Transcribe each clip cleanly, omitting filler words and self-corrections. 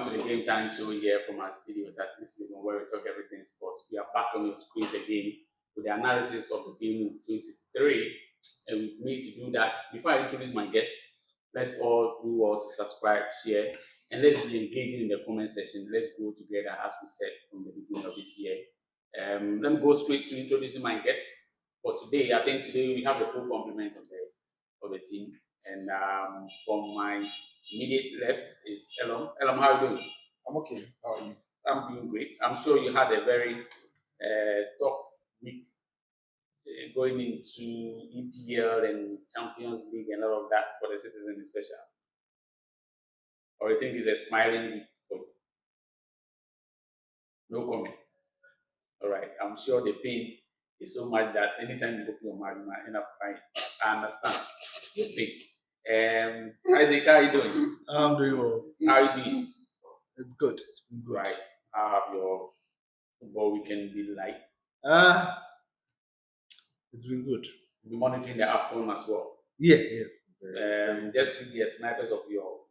Welcome to the Game Time Show here from our studios at this season where we talk everything sports. We are back on your screens again with the analysis of the game 23, and with me to do that, before I introduce my guest, let's all do well to subscribe, share, and let's be engaging in the comment section. Let's grow together as we said from the beginning of this year. Let me go straight to introducing my guest for today. I think today we have the full complement of the team, and from my immediate left is Elam. Elam, how are you doing? I'm okay. How are you? I'm doing great. I'm sure you had a very tough week going into EPL and Champions League and all of that for the citizen especially. Or you think it's a smiling week for you? No comment. All right. I'm sure the pain is so much that anytime you open your mouth, you might end up crying. I understand the pain. Isaac, how are you doing? I'm doing well. How are you doing? It's good. It's been good. Right. How have your football weekend been like? It's been good. You'll be monitoring the AFCON as well. Yeah. Just give me a snippet of your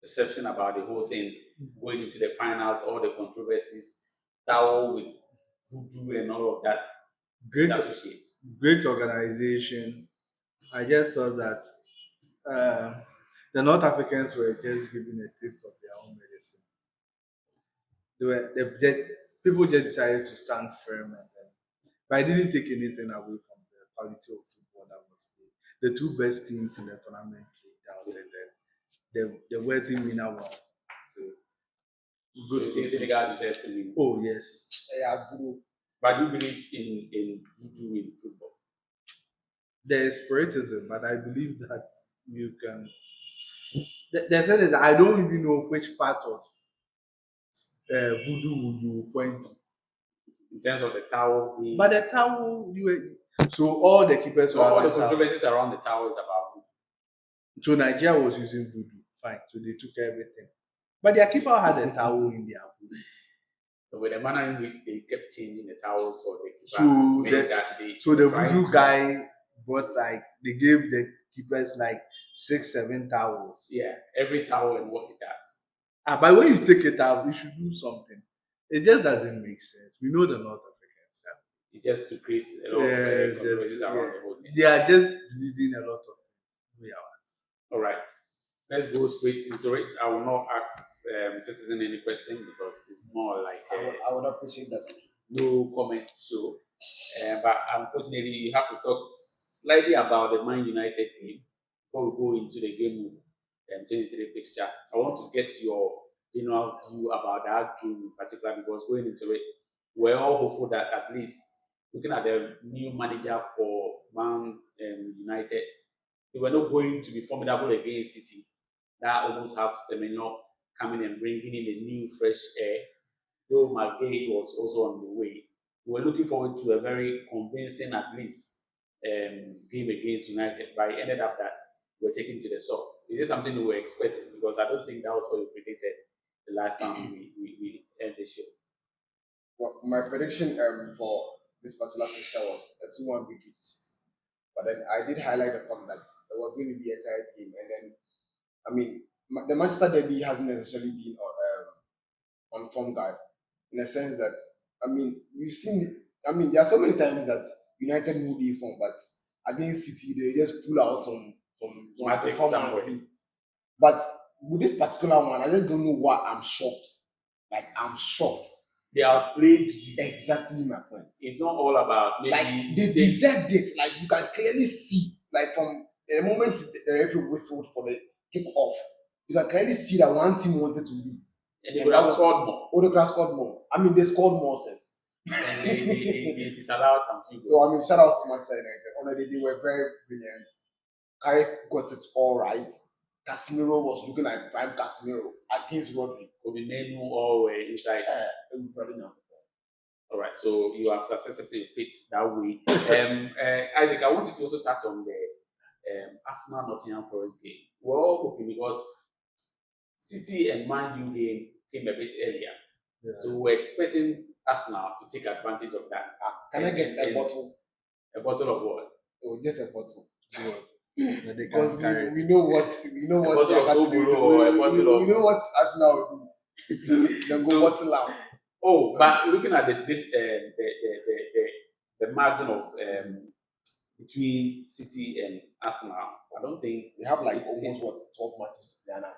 perception about the whole thing, going into the finals, all the controversies, Tao with voodoo and all of that. Great organization. I just thought that the North Africans were just giving a taste of their own medicine. People just decided to stand firm, but I didn't take anything away from the quality of football that was played. The two best teams in the tournament played out, and then the worthy winner won. So good. So you think Senegal deserves to win? Oh yes, I do. But I do believe in voodoo in football. There is spiritism, but I believe that you can. They said that I don't even know which part of voodoo would you point to. In terms of the towel, but the towel, so all the keepers. So all the controversies around the towel is about voodoo. So Nigeria was using voodoo, fine. So they took everything, but their keeper had a towel in their boot. So with the manner in which they kept changing the towels for the keeper, so the voodoo guy brought they gave the keepers 6-7 towels. Yeah, every towel and what it does. But when you take it out, you should do something. It just doesn't make sense. We know the North Africans. It's just to create a lot of controversies around the whole thing. They are just believing a lot of things. All right. Let's go straight into it. I will not ask citizen any question because it's more like I would appreciate that. No comment show. But unfortunately, you have to talk slightly about the Man United game before we go into the game 23 fixture. I want to get your general view about that game in particular because going into it, we're all hopeful that at least looking at the new manager for Man United, they were not going to be formidable against City. That almost have Semenyo coming and bringing in a new fresh air. Though McGay was also on the way, we were looking forward to a very convincing, at least, game against United. But it ended up that we were taken to the sub. Is this something we were expecting? Because I don't think that was what you predicted the last time we ended the show. Well, my prediction for this particular fixture was a 2-1 victory to City. But then I did highlight the fact that it was going to be a tight game. And then, the Manchester Derby hasn't necessarily been on form guard. In a sense that, we've seen, there are so many times that United will be form, but against City, they just pull out some performance. But with this particular one, I just don't know why I'm shocked. I'm shocked. They are played exactly my point. It's not all about maybe they deserved it. You can clearly see, from the moment the referee whistled for the kick-off, you can clearly see that one team wanted to win. And they could have scored more. Oh, they could have scored more. They scored more, sir. And they disallowed some people. So, shout out to Manchester United. They were very brilliant. Carrick got it all right. Casemiro was looking like prime Casemiro against Rodri. Obinenu all were inside. All right, so you have successfully fit that way. Isaac, I want you to also touch on the Arsenal Nottingham Forest game. We're all hoping because City and Man U game came a bit earlier. Yeah. So we're expecting Arsenal to take advantage of that. Can I get a bottle? A bottle of what? Oh, just a bottle. that they because can carry we it. know what A bottle they are of getting. Sobolo or a bottle We of know what Arsenal will do. Then go so. bottle out. Oh, but looking at the margin of between City and Arsenal, I don't think They have like it's almost what 12 matches to play now.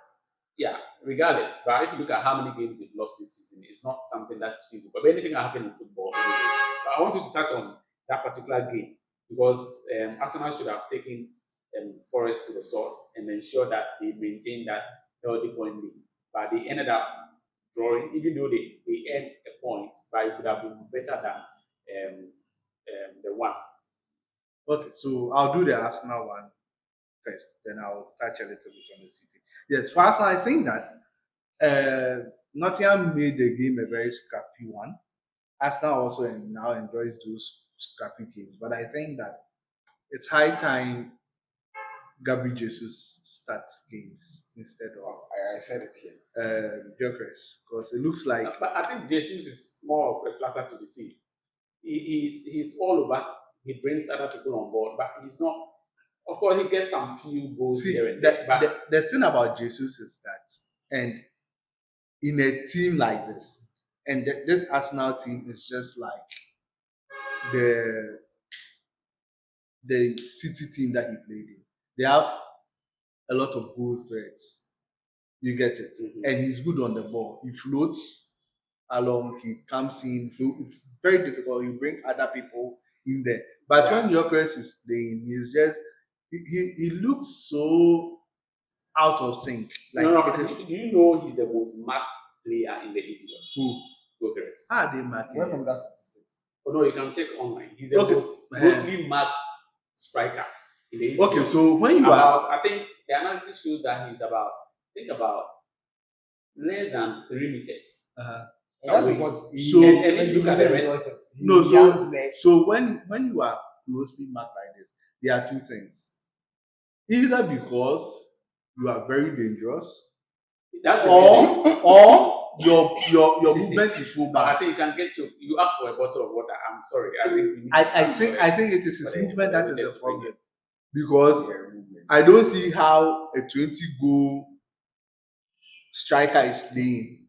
yeah. Regardless, but if you look at how many games they've lost this season, it's not something that's feasible. But anything can happen in football. Anyway. But I want you to touch on that particular game because Arsenal should have taken Forest to the sword and ensure that they maintain that healthy point lead. But they ended up drawing, even though they earned a point, but it could have been better than the one. Okay, so I'll do the Arsenal one first, then I'll touch a little bit on the City. Yes, for Arsenal, I think that Nottingham made the game a very scrappy one. Arsenal also now enjoys those scrappy games, but I think that it's high time Gabriel Jesus starts games instead of I said it here. Gyökeres, because it looks like But I think Jesus is more of a flatter to the sea. He's all over. He brings other people on board, but he's not. Of course, he gets some few goals see here and there. But the thing about Jesus is that, and in a team like this, and this Arsenal team is just like the the City team that he played in. They have a lot of goal threats. You get it, and he's good on the ball. He floats along. He comes in. It's very difficult. You bring other people in there, but when Gyökeres is playing, he's just he looks so out of sync. Like do you know he's the most marked player in the EPL? Who? Gyökeres. How are they marking? Where from that statistics? Oh no, you can check online. He's the mostly marked striker in the EPL. Okay, so when you I think the analysis shows that he's about less than 3 meters. That's because so and if you look at the rest, so when you are closely marked like this, there are two things. Either because you are very dangerous, that's the reason. Or your movement is so bad. I think you can get to. You ask for a bottle of water. I'm sorry. I think it is his movement that is the problem. Because I don't see how a 20-goal striker is playing,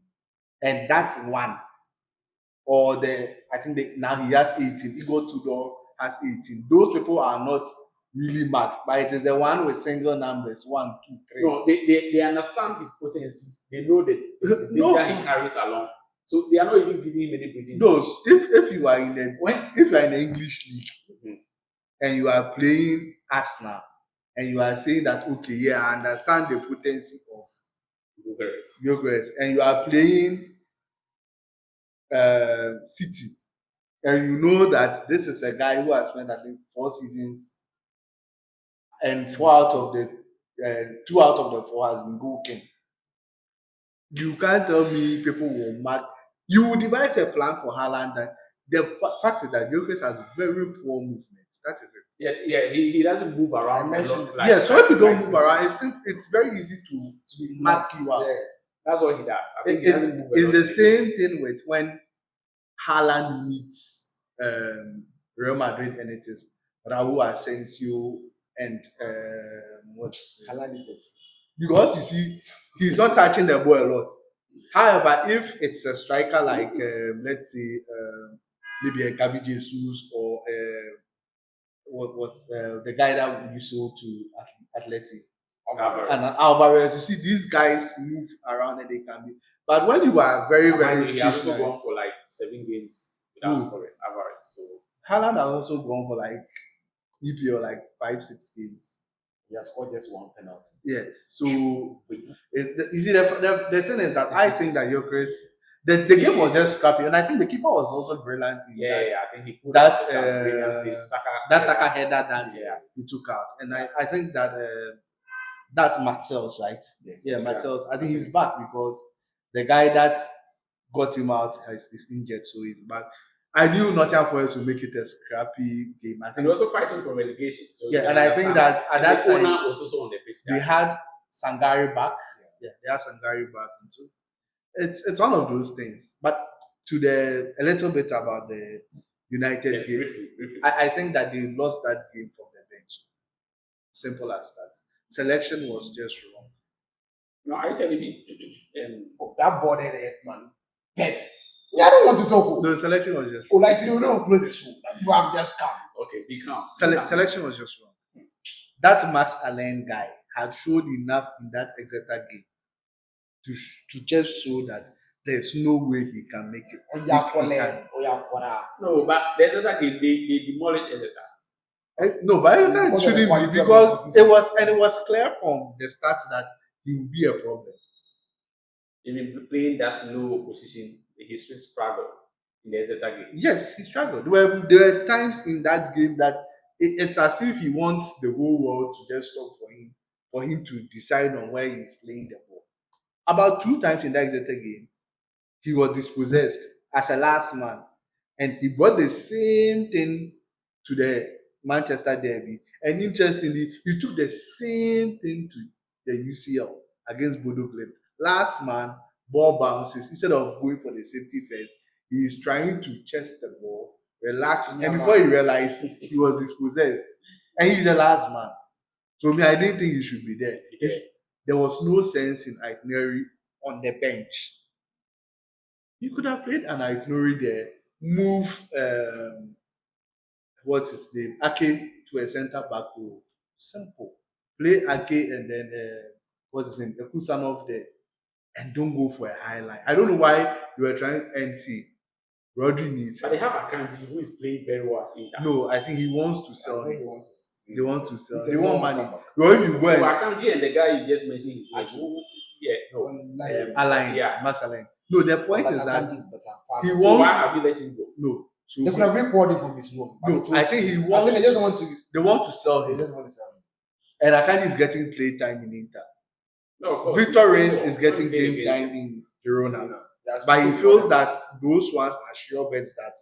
and that's one. Or I think now he has 18. Igor Tudor has 18. Those people are not really marked, but it is the one with single numbers 1, 2, 3. No, they understand his potency. They know the danger he carries along. So they are not even giving him any breathing. No, if you are in the English league and you are playing Arsenal and you are saying that okay, yeah, I understand the potency of Gyökeres, and you are playing City, and you know that this is a guy who has spent I think 4 seasons, and 4 out of the 2 out of the 4 has been goal king. You can't tell me people will mark. You will devise a plan for Haaland. That the fact is that Gyökeres has very poor movement. That is it. Yeah. He doesn't move around. So if you don't move around, it's very easy to mark you out. Yeah. That's what he does. I think he doesn't move. It's the same thing with when Haaland meets Real Madrid, and it is Raul Asensio and Haaland is because you see he's not touching the ball a lot. However, if it's a striker like let's say maybe a Gabi Jesus or the guy that we sold to Athletic. Alvarez, you see these guys move around and they can be. But when you are very he has also gone for like 7 games without scoring. Alvarez. So Haaland has also gone for like EPL like 5-6 games. He has scored just 1 penalty. Yes. So you see the thing is that I think that Gyökeres, the game was just scrappy, and I think the keeper was also brilliant. I think he put that Saka header that he took out, and I think that that Maxels, right? Yes. Yeah, Maxels. I think he's back because the guy that got him out is injured, so he's back. I knew Nottingham Forest would make it a scrappy game. I think and also fighting for relegation. So and I think that at that time, owner was also on the pitch. They had Sangari back. Yeah, they had Sangari back. So it's one of those things. But a little bit about the United game. Briefly. I think that they lost that game from the bench. Simple as that. Selection was just wrong. No, are you telling me? Oh, that bothered head, man. Pep. Yeah, I don't want to talk. Oh, The selection was just oh like you don't close the show. I'm just calm. Okay, be calm. selection was just wrong. That Max Allen guy had showed enough in that Exeter game to just show that there's no way he can make it. He can. No, but there's other game they demolished Exeter. No, but Exeter Because of the shouldn't quality be of the because opposition. it was clear from the start that he would be a problem. They've been playing that low position. The history struggle in the Exeter game. Yes, he struggled. There were times in that game that it's as if he wants the whole world to just stop for him to decide on where he's playing the ball. About 2 times in that Exeter game, he was dispossessed as a last man, and he brought the same thing to the Manchester derby. And interestingly, he took the same thing to the UCL against Bodo Glimt. Last man, ball bounces instead of going for the safety first. He is trying to chest the ball, relax, and before he realized he was dispossessed, and he's the last man. So I didn't think he should be there. Yeah. There was no sense in itinerary on the bench. You could have played an itinerary there, move what's his name, Ake to a centre back role. Simple. Play Ake and then what's his name, Ekusanov there, and don't go for a highlight. I don't know why you were trying NC. Rodri needs. But they have a Kanji who is playing very well at Inter. No, I think he wants to sell him. They want to sell. They want money. Come Well, if you So went, Akanji and the guy you just mentioned is like, Aki. yeah, no. Alain, Yeah. Max Alain. No, the point is that he So wants. why have you let him go? No, so They could have recorded from his room. no, I think he I wants. think they just want to. They want to sell They him, just want to sell him. and Akanji is getting play time in Inter. No, of course. Victor Reis He's is getting playing game again. time in Girona, That's but he totally feels what that it is. those ones are sure bets that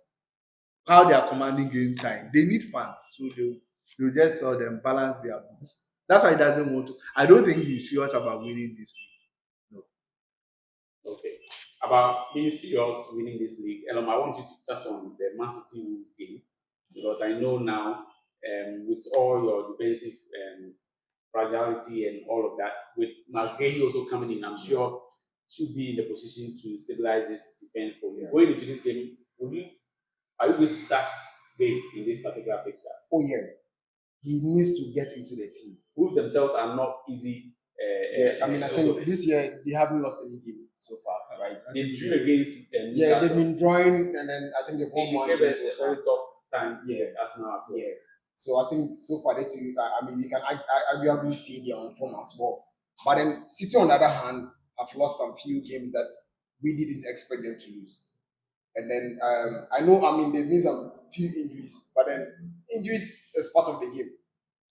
how they are commanding game time. They need fans, so they'll just sell them, balance their books. That's why he doesn't want to. I don't think he's serious about winning this league. Okay. About being serious winning this league, Elom, I want you to touch on the Man City Wolves game because I know now, with all your defensive fragility and all of that, with McGahey also coming in, I'm sure should be in the position to stabilize this defense for you. Going into this game, are you going to start big in this particular picture? Oh yeah, he needs to get into the team. Wolves themselves are not easy. I mean, I think this year they haven't lost any game so far, right? They drew against Yeah, they've been drawing, and then I think they've won one gave game us so a far. very tough time. Yeah. Arsenal as well. Yeah. So I think so far they two. I mean, you can arguably see they're on form as well. But then City, on the other hand, have lost a few games that we didn't expect them to lose. And then I know, I mean, they've made some few injuries, but then injuries is part of the game.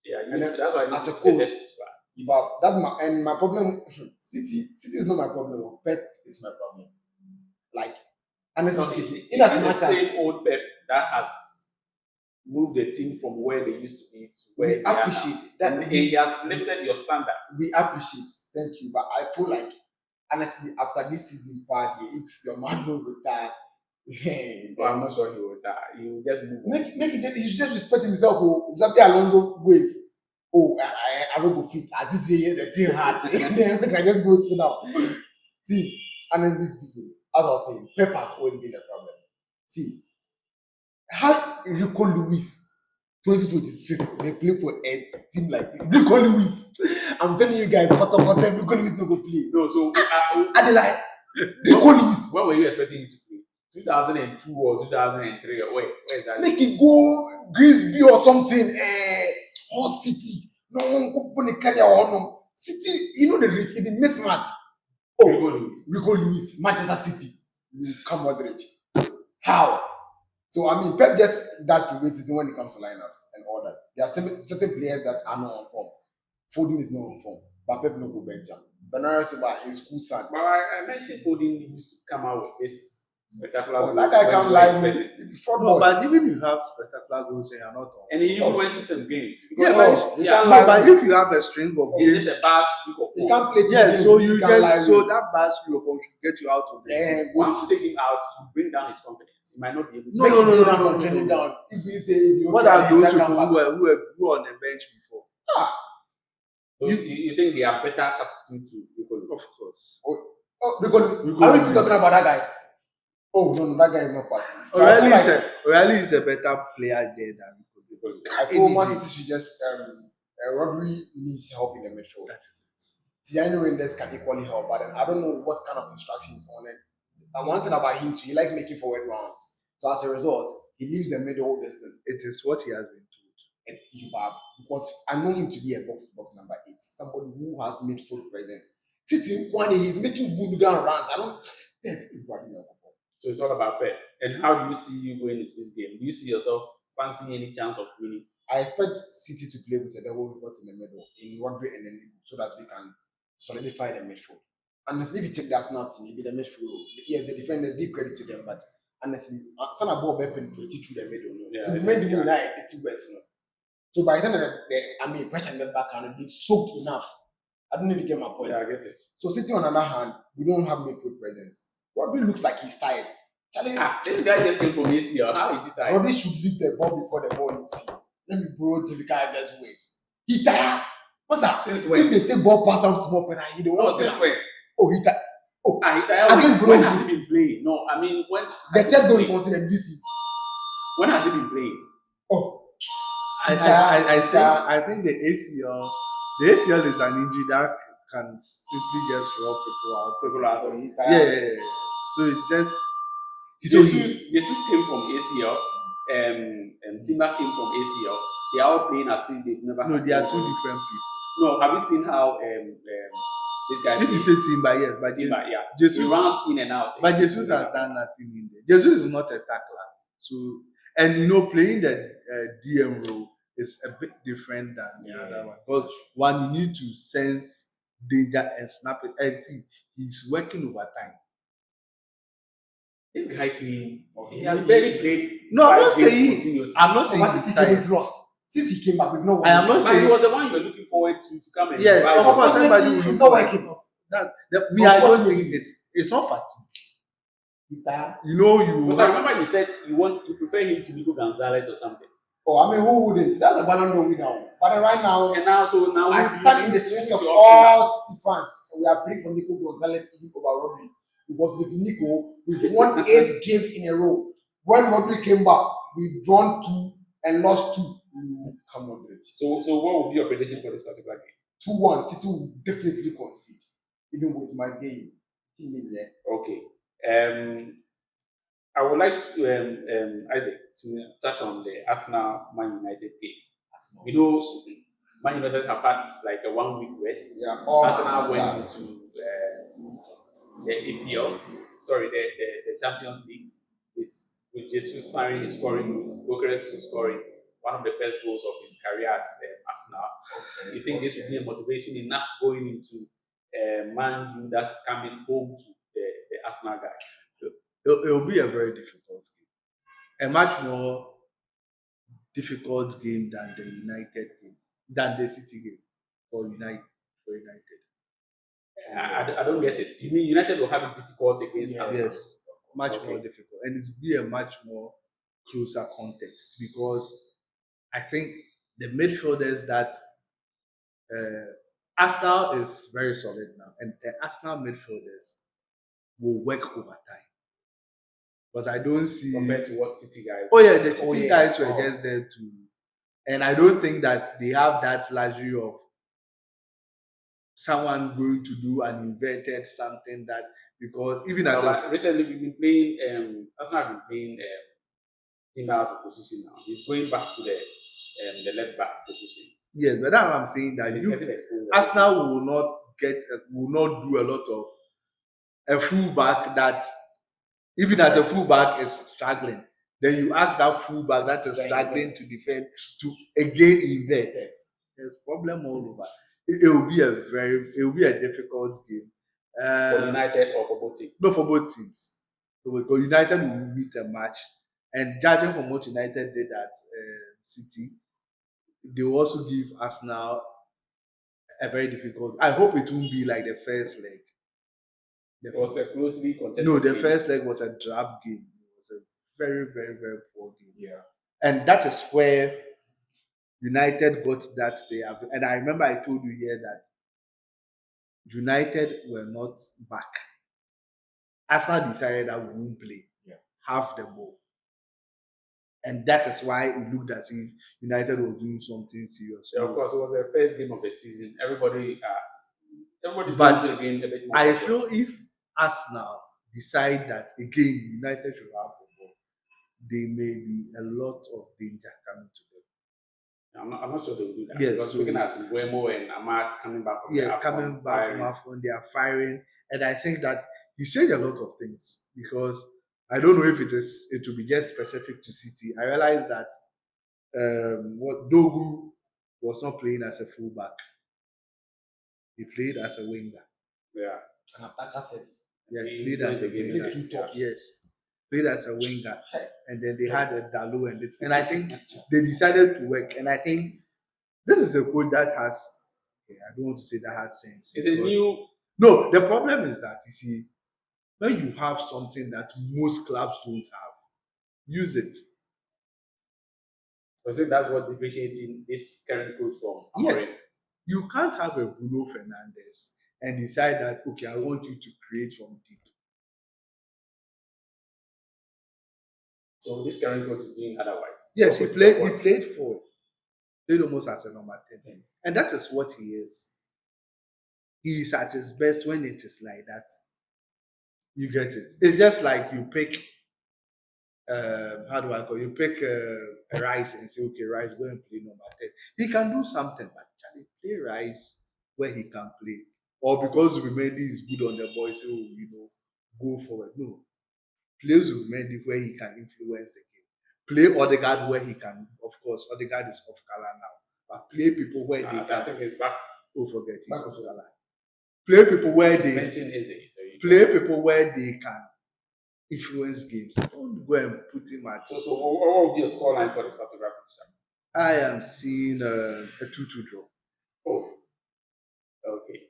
Yeah, And then that's why I as a need to coach, get this back. But and my problem, City is not my problem. Pep is my problem. Like, honestly speaking, in as It's much the as same old Pep that has moved the team from where they used to be to where we they are appreciate now. that, And he has lifted your standard. we appreciate. Thank you, but I feel like honestly, after this season party, if your man no retire, Well, I'm not sure he will retire. He will just move on. make it. He should just respect himself. Oh, Zabi Alonso ways. Oh, I don't go fit. I just say the thing hard. Then I just go sit down. See, honestly speaking, as I was saying, Pep has always been a problem. See, how Rico Lewis 2026 they play for a team like this. Rico Lewis, I'm telling you guys, what about Rico Lewis no go play? No, so Adelaide, Rico Lewis, when were you expecting him to play? 2002 or 2003 or where is that? make it go Grimsby or something. Or City. No one go carry on. City, you know the rate, the mismatch. Oh, Rico Lewis, Manchester City. Come Madrid. How? So I mean, Pep just does favoritism when it comes to lineups and all that. There are certain players that are not on form. Foden is not on form, but Pep no go bench him. Bernardo Silva is cool son. But I mentioned Foden used to come out with this spectacular Oh, goals that guy when can you lie expect me. it. Fraud No, boy. but even if you have spectacular goals and you're not on. And he influences some games. Yeah, Because- but, he yeah, can't no, lie. but if you have a string of It's games, just a bad streak of He form. can't play. yeah, games, so he you can't just lie so with. that bad streak of form should get you out of the team. Yeah, go Once you sit. take him out, you bring down his confidence. He might not be able to. No, Make no, him no, go no, down no, from no, training no. down. If you say if you What okay, are those second people back. who were on the bench before? So you think they are better substitute to Piccolo? Of course. Because We are we go still talking about that guy? Oh no, that guy is not part. So O'Reilly is a better player there than Piccolo. I feel Man City should just Rodri needs help in the midfield. That is it. Tiano Mendes can equally help, but then I don't know what kind of instructions on it. And one thing about him too, he like making forward rounds. So as a result, he leaves the middle distance. It is what he has been told. And you are because I know him to be a box to box number 8, somebody who has midfield presence. Sitting Kwane, he's making Gundogan runs. I don't. So it's all about Pep. And how do you see you going into this game? Do you see yourself fancying any chance of winning? I expect City to play with a double pivot in the middle, in Rodri and then so that we can solidify the midfield. Honestly, if you take that Arsenal team, maybe the midfield, yes, the defenders give credit to them, but honestly, some are more penetrate through the middle. No? Yeah, so the middle now the two words. No? So by the time that pressure in the back and be soaked enough. I don't know if you get my point. Yeah, I get it. So City on the other hand, we don't have midfield presence. Rodri looks like he's tired. This guy just came from ACL. How is he tired? Rodri should leave the ball before the ball leaves him. Let me borrow typical guys' weights. He tired. What's that? Since when? If they take ball pass out small penalty, he don't want since when? Oh, he tired. Oh, he tired. When has he been playing? No, I mean when the third goal he considered visit. When has he been playing? Oh, I think the ACL is an injury that can simply just rub people out. Yeah. So it's just Jesus came from ACL. Timber came from ACL. They are all playing as if they've never. No, they are two different people. No, have you seen how this guy? If you say Timber, yes, but Timber, yeah, Jesus, he runs in and out. But Jesus has done nothing in there. Jesus is not a tackler, so and playing the DM role is a bit different than the other one because one you need to sense danger and snap it. And see, he's working overtime. This guy came. He has barely played. No, I'm not saying. I'm not saying he's tired. We've lost. Since he came back, we've not won. I am not saying he was the one you were looking forward to come and. Yes, unfortunately, he's not working. I don't think it's not fatigue. Because I remember you said you prefer him to Nico Gonzalez or something. Oh, I mean, who wouldn't? That's a Ballon d'Or winner. But right now, I stand in the streets of all City fans. We are praying for Nico Gonzalez to over Rodri. Because with Nico, we've won 8 games in a row. When Rodri came back, we've drawn 2 and lost 2. Come on, Brett. So what would be your prediction for this particular game? 2-1. City will definitely concede, even with my game. Okay. I would like to, Isaac, to touch on the Arsenal Man United game. Man United have had like a 1 week rest. Yeah. Arsenal went into the APL, the Champions League, with Jesus firing his scoring, with Gokeres scoring one of the best goals of his career at Arsenal. Okay. You think this would be a motivation enough going into Man U that's coming home to the Arsenal guys? It will be a very difficult game, a much more difficult game than the United game, than the City game for United. I don't get it. You mean United will have it difficult against Arsenal? Yes, much more difficult, and it will be a much more closer context because I think the midfielders that Arsenal is very solid now, and the Arsenal midfielders will work overtime. But I don't see compared to what City guys. Oh yeah, the City guys were just there too, and I don't think that they have that luxury of someone going to do an inverted something that because even as recently we've been playing Arsenal have been playing Timber out of position now. He's going back to the left back position. Yes, but that's what I'm saying that Arsenal will not do a lot of a fullback that even as a fullback is struggling. Then you ask that fullback that is struggling to defend to again invert. There's problem all over. It will be a difficult game. For United or for both teams? No, for both teams. Because United will meet a match, and judging from what United did at City, they will also give Arsenal a very difficult. I hope it won't be like the first leg. It was a closely contested. No, the first leg was a drab game. It was a very, very, very poor game. Yeah, and that is where United got that they have, and I remember I told you here that United were not back. Arsenal decided that we won't play half the ball, and that is why it looked as if United was doing something serious. Yeah, of course, it was the first game of the season. Everybody's But going to the game a bit more. I cautious. feel if Arsenal decide that again United should have the ball, there may be a lot of danger coming to them. I'm not sure they will do that. Yes, because so- looking at Buemo and Ahmad coming back from the Yeah, AFCON, coming back firing. from AFCON, they are firing, and I think that he changed a lot of things because I don't know if it will be just specific to City. I realized that what Dogu was not playing as a fullback; he played as a winger. Yeah. An attacker said, Yeah, he He played as a influenced the game. winger. Two tops. Yes, played as a winger, and then they had a Dalu and this, and I think they decided to work. And I think this is a coach that has, I don't want to say that has sense. It's a because- new. No, the problem is that you see, when you have something that most clubs don't have, use it. So that's what differentiating this current coach from Amorim. Yes, you can't have a Bruno Fernandes and decide that okay, I want you to create from deep. So this current coach is doing otherwise. Yes, he Opposite played. of He what- played forward. Played almost as a number 10, and that is what he is. He is at his best when it is like that. You get it. It's just like you pick. How do I call? You pick Rice and say, okay, Rice, go and play number 10. He can do something, but can he play Rice where he can play? Or because Rumendi is good on the ball, say, oh, go forward. No. Play Rumendi where he can influence the game. Play Odegaard where he can. Of course, Odegaard is off color now. But play people where they I can. think he's back. Oh, forget he's off color. Play people where they Mention Eze. So play people where they can influence games. Don't go and put him at. So what will be your scoreline for this particular fixture? I am seeing a 2-2 draw. Oh, okay.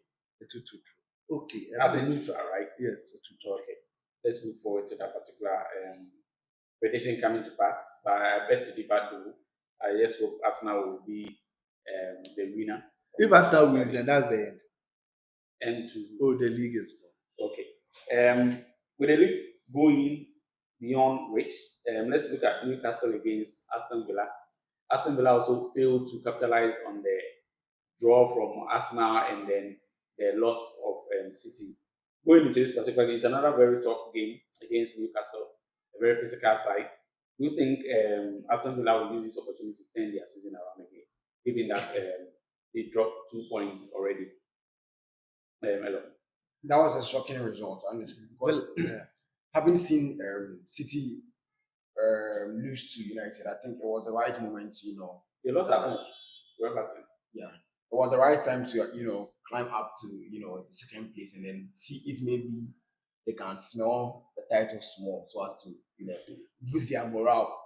A 2-2 draw. Okay. As a neutral, right? Yes, a 2-2. Okay. Let's look forward to that particular prediction coming to pass. But I bet to differ though. I just hope Arsenal will be the winner. If Arsenal wins, then that's the end. And to Oh, the league is gone. okay. With the league going beyond reach, let's look at Newcastle against Aston Villa. Aston Villa also failed to capitalize on the draw from Arsenal and then the loss of City. Going into this particularly, it's another very tough game against Newcastle, a very physical side. Do you think Aston Villa will use this opportunity to turn their season around again, given that they dropped 2 points already? Hello. that was a shocking result, honestly, because having seen City lose to United, I think it was the right moment, They lost at home to Everton. it was the right time to, climb up to, the second place and then see if maybe they can smell the title small so as to, boost their morale,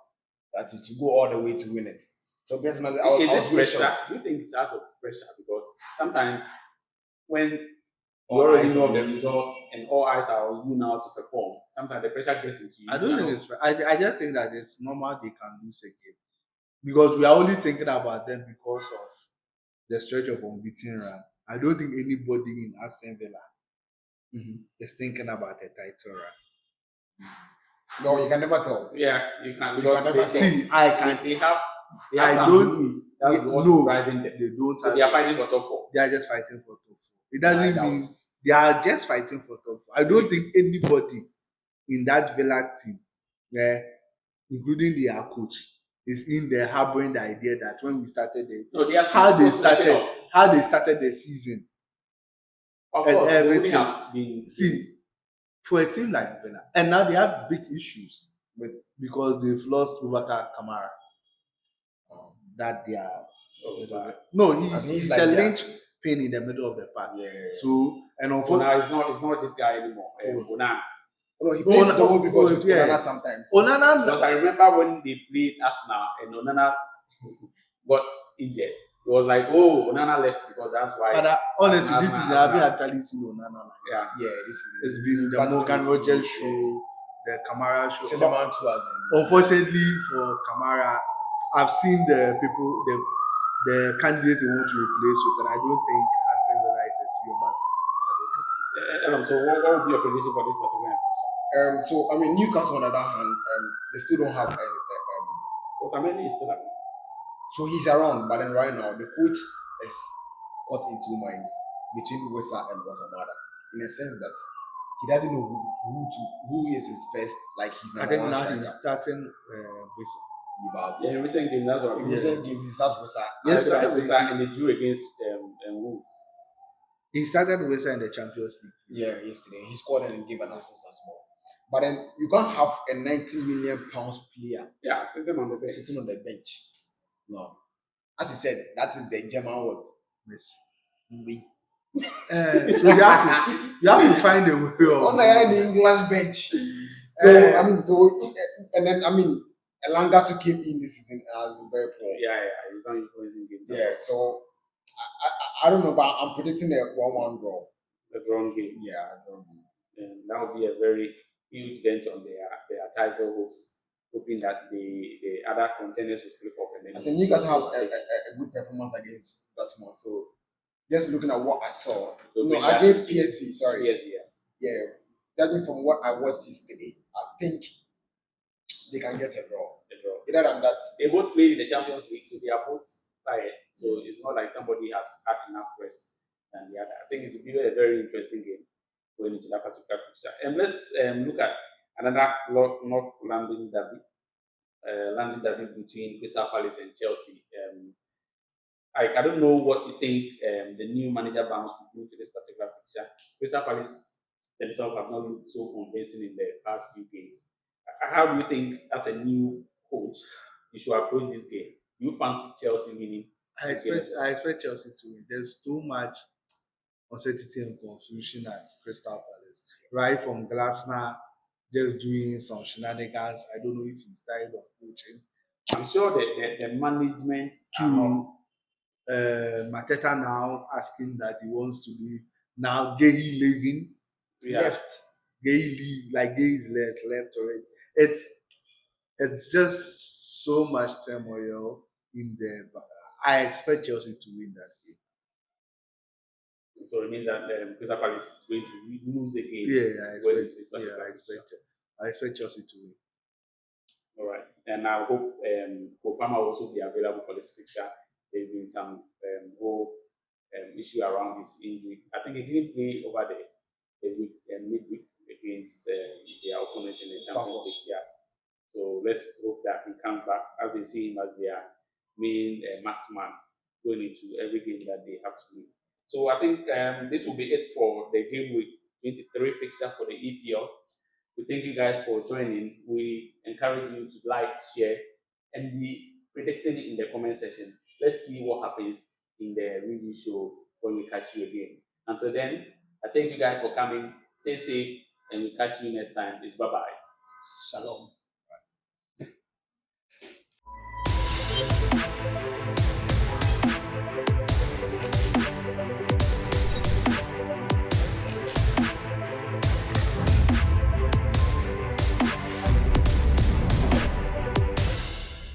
that to go all the way to win it. So personally, I was Is it really pressure? shocked. Do you think it's also pressure? Because sometimes when you All already eyes know on the you. results and all eyes are on you now to perform, sometimes the pressure gets into you. I don't think it's. I just think that it's normal they can lose a game because we are only thinking about them because of the stretch of unbeaten run. I don't think anybody in Aston Villa is thinking about a title run. No, you can never tell. Yeah, you can. You Because can never they, tell. See, I can. they have I some don't- belief. That's Yeah, what's no, driving them. They don't. So have they are it. fighting for top 4. They are just fighting for top 4. It I doesn't doubt. mean they are just fighting for top 4. I don't think anybody in that Villa team, including their coach, is in there harboring the idea that when we started No, they are how they stepping started, off. how they started the season. Of and course, they wouldn't everything. have been. See, for a team like Villa, and now they have big issues because they've lost Boubacar Kamara. That they are no, And he's like a that. lynch pin in the middle of the park. Yeah. So and So unfortunately, now it's not this guy anymore. Onana. No, he plays Onana- double because with yeah. Onana sometimes. Onana, Because I remember when they played Arsenal and Onana got injured. It was like, oh, Onana left because that's why. but honestly, this Arsenal- season I haven't actually seen Onana. Yeah. Yeah, this is It's been the Battling Morgan with Rogers him, show, the Kamara show. Cinnamon too has been. Unfortunately for Kamara, I've seen the people, the candidates they want to replace with, and I don't think Aston Villa is a serious but So what would be your prediction for this particular fixture? So I mean, Newcastle on the other hand, they still don't have But I mean, is still like, so he's around, but then right now the coach is caught in two minds between Wesa and Watamada, in a sense that he doesn't know who is his first, like he's I number think one now striker. he's starting with yeah, in recent game, that's what In I mean. recent games, he starts Wesa. Yes, Yesterday, and they drew against Wolves. he started with in the Champions League. Yeah, yesterday he scored and gave an assist as well. But then you can't have a 90 million pounds player Yeah, sitting on the bench. sitting on the bench. No, as you said, that is the German word. Yes. We So you have to find a way on of the English bench. So I mean, and then I mean, Elanga took him in this season and has been very poor. Yeah, he's not influencing games. Yeah, so I don't know, but I'm predicting a 1-1 draw. The drawn game. Yeah, a draw game. And that would be a very huge dent on their title hopes, hoping that the other contenders will slip off. And then I think Newcastle have a good performance against Dortmund. So just looking at what I saw, against PSV. Sorry, PSV. Yeah, judging from what I watched yesterday, I think they can get a draw. Other than that, they both played in the Champions League, so they are both tired. So it's not like somebody has had enough rest than the other. I think it will be a very interesting game going into that particular fixture. And let's look at another North London derby between Crystal Palace and Chelsea. I don't know what you think the new manager bounce will do to this particular fixture. Crystal Palace themselves have not looked so convincing in the past few games. How do you think, as a new coach, you should approach this game? Do you fancy Chelsea winning? I expect Chelsea to win. There's too much uncertainty and confusion at Crystal Palace. Right from Glasner just doing some shenanigans. I don't know if he's tired of coaching. I'm sure that the management to Mateta now asking that he wants to leave. Now Gay leaving, left. Gay leave, like Gay is left already. It's just so much turmoil in there. But I expect Chelsea to win that game. So it means that Crystal Palace is going to lose again. Yeah, I expect Chelsea to win. All right, and I hope Kopama will also be available for this fixture. There's been some whole issue around his injury. I think he didn't play over the week midweek against their opponents in the Champions League. Yeah. So let's hope that he comes back, as they see him as their main marksman going into every game that they have to win. So I think this will be it for the game week 23 fixture for the EPL. We thank you guys for joining. We encourage you to like, share, and be predicting in the comment section. Let's see what happens in the review show when we catch you again. Until then, I thank you guys for coming. Stay safe, and we'll catch you next time. It's bye-bye. Shalom.